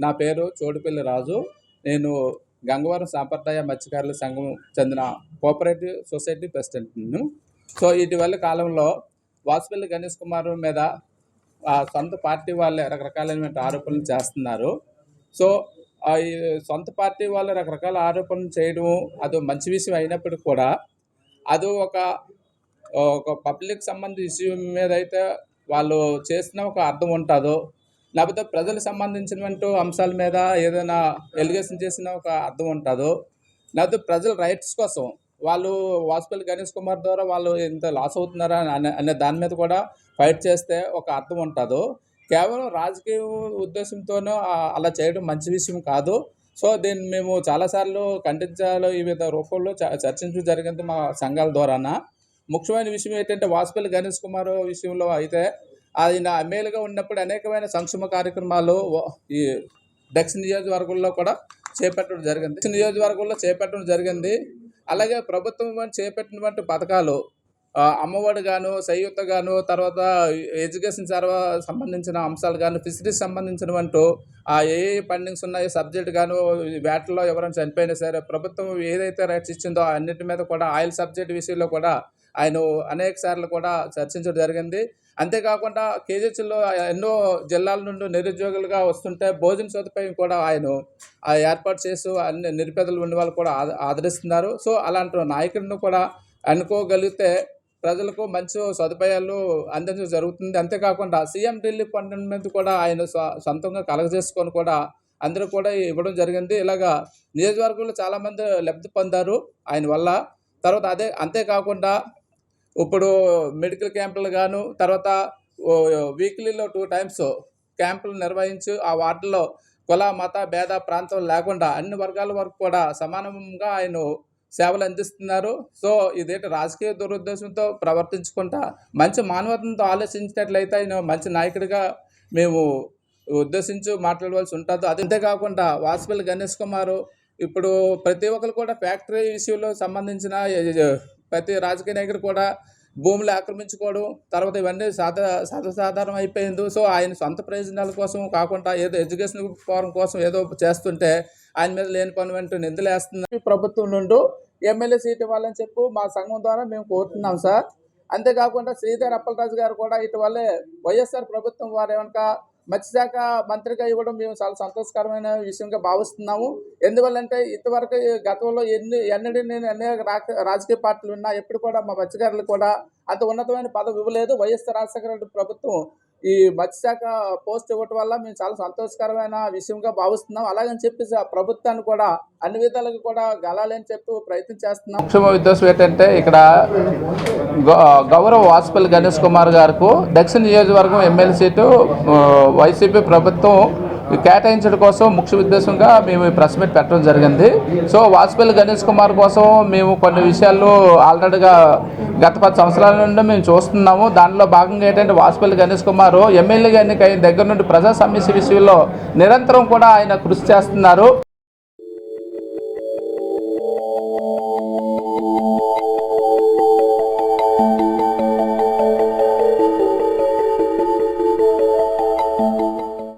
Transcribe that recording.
నా పేరు చోటుపల్లి రాజు. నేను గంగవరం సాంప్రదాయ మత్స్యకారుల సంఘం చెందిన కోఆపరేటివ్ సొసైటీ ప్రెసిడెంట్ను. సో ఇటీవల కాలంలో వాసుపల్లి గణేష్ కుమార్ మీద సొంత పార్టీ వాళ్ళే రకరకాలైన ఆరోపణలు చేస్తున్నారు. సో ఈ సొంత పార్టీ వాళ్ళు రకరకాల ఆరోపణలు చేయడం అది మంచి విషయం అయినప్పటికీ కూడా అది ఒక పబ్లిక్ సంబంధించిన ఇష్యూ మీద అయితే వాళ్ళు చేసిన ఒక అర్థం ఉంటుందో, లేకపోతే ప్రజలకు సంబంధించినటువంటి అంశాల మీద ఏదైనా ఎలిగేషన్ చేసిన ఒక అర్థం ఉంటుందో, లేకపోతే ప్రజల రైట్స్ కోసం వాళ్ళు వాసుపల్లి గణేష్ కుమార్ ద్వారా వాళ్ళు ఎంత లాస్ అవుతున్నారా అనే దాని మీద కూడా ఫైట్ చేస్తే ఒక అర్థం ఉంటుందో, కేవలం రాజకీయ ఉద్దేశంతోనూ అలా చేయడం మంచి విషయం కాదు. సో దీన్ని మేము చాలాసార్లు ఖండించాలో ఈ విధ రూపంలో చర్చించడం జరిగింది మా సంఘాల ద్వారాన. ముఖ్యమైన విషయం ఏంటంటే వాసుపల్లి గణేష్ కుమార్ విషయంలో అయితే ఆయన ఎమ్మెల్యేగా ఉన్నప్పుడు అనేకమైన సంక్షేమ కార్యక్రమాలు ఈ దక్షిణ నియోజకవర్గంలో కూడా చేపట్టడం జరిగింది. అలాగే ప్రభుత్వం చేపట్టినటువంటి పథకాలు అమ్మఒడి గాను, సయ్యూత గాను, తర్వాత ఎడ్యుకేషన్ సంబంధించిన అంశాలు గాను, ఫిషరీస్ సంబంధించినవంటూ ఏ ఫండింగ్స్ ఉన్నాయో సబ్జెక్ట్ గాను, వేటలో ఎవరైనా చనిపోయినా సరే ప్రభుత్వం ఏదైతే రైట్స్ ఇచ్చిందో అన్నిటి మీద కూడా ఆయిల్ సబ్జెక్ట్ విషయంలో కూడా ఆయన అనేక సార్లు కూడా చర్చించడం జరిగింది. అంతేకాకుండా కేజీహెచ్లో ఎన్నో జిల్లాల నుండి నిరుద్యోగులుగా వస్తుంటే భోజన సదుపాయం కూడా ఆయన ఏర్పాటు చేస్తూ అన్ని నిరుపేదలు ఉండే వాళ్ళు కూడా ఆదరిస్తున్నారు. సో అలాంటి నాయకులను కూడా అనుకోగలిగితే ప్రజలకు మంచి సదుపాయాలు అందించడం జరుగుతుంది. అంతేకాకుండా సీఎం రిలీఫ్ ఫండ్ మీద కూడా ఆయన సొంతంగా కలగజేసుకొని కూడా అందరూ కూడా ఇవ్వడం జరిగింది. ఇలాగా నియోజకవర్గంలో చాలామంది లబ్ధి పొందారు ఆయన వల్ల. తర్వాత అంతేకాకుండా ఇప్పుడు మెడికల్ క్యాంపులు గాను, తర్వాత వీక్లీలో 2 times క్యాంపులు నిర్వహించి ఆ వార్డులో కుల మత భేద ప్రాంతం లేకుండా అన్ని వర్గాల వరకు కూడా సమానంగా ఆయన సేవలు అందిస్తున్నారు. సో ఇదేంటి రాజకీయ దురుద్దేశంతో ప్రవర్తించుకుంటా మంచి మానవత్వంతో ఆలోచించినట్లయితే ఆయన మంచి నాయకుడిగా మేము ఉద్దేశించి మాట్లాడవలసి ఉంటుంది. అంతేకాకుండా వాసుపల్లి గణేష్ కుమార్ ఇప్పుడు ప్రతి ఒక్కరు కూడా ఫ్యాక్టరీ విషయంలో సంబంధించిన ప్రతి రాజకీయ నాయకుడు కూడా భూములు ఆక్రమించుకోవడం, తర్వాత ఇవన్నీ సాధారణం అయిపోయింది. సో ఆయన సొంత ప్రయోజనాల కోసం కాకుండా ఏదో ఎడ్యుకేషన్ ఫోరం కోసం ఏదో చేస్తుంటే ఆయన మీద లేని పని నిందలు వేస్తున్నారు. ప్రభుత్వం నుండి ఎమ్మెల్యే సీట్ ఇవ్వాలని చెప్పి మా సంఘం ద్వారా మేము కోరుతున్నాం సార్. అంతేకాకుండా శ్రీధర్ అప్పలరాజు గారు కూడా ఇటీవలే వైఎస్ఆర్ ప్రభుత్వం వారు ఏమన్నా మత్స్యశాఖ మంత్రిగా ఇవ్వడం మేము చాలా సంతోషకరమైన విషయంగా భావిస్తున్నాము. ఎందువల్లంటే ఇంతవరకు గతంలో ఎన్నడూ నేను అనేక రాజకీయ పార్టీలు ఉన్నా ఎప్పుడు కూడా మా మత్స్యకారులు కూడా అంత ఉన్నతమైన పదవి ఇవ్వలేదు. వైఎస్ఆర్ రాజశేఖర రెడ్డి ప్రభుత్వం ఈ మత్స్యశాఖ పోస్ట్ ఇవ్వటం వల్ల మేము చాలా సంతోషకరమైన విషయంగా భావిస్తున్నాం. అలాగని చెప్పి ప్రభుత్వాన్ని కూడా అన్ని విధాలుగా కూడా గెలాలని చెప్పి ప్రయత్నం చేస్తున్నాం. ముఖ్య ఉద్దేశం ఏంటంటే ఇక్కడ గౌరవ వాసుపల్లి గణేష్ కుమార్ గారికి దక్షిణ నియోజకవర్గం ఎమ్మెల్యే సీటు వైసీపీ ప్రభుత్వం కేటాయించడం కోసం ముఖ్య ఉద్దేశంగా మేము ఈ ప్రెస్ మీట్ పెట్టడం జరిగింది. సో వాసుపల్లి గణేష్ కుమార్ కోసం మేము కొన్ని విషయాలు ఆల్రెడీగా గత 10 సంవత్సరాల నుండి మేము చూస్తున్నాము. దానిలో భాగంగా ఏంటంటే వాసుపల్లి గణేష్ కుమార్ ఎమ్మెల్యేగా ఎన్నికైన దగ్గర నుండి ప్రజా సమస్య విషయంలో నిరంతరం కూడా ఆయన కృషి చేస్తున్నారు.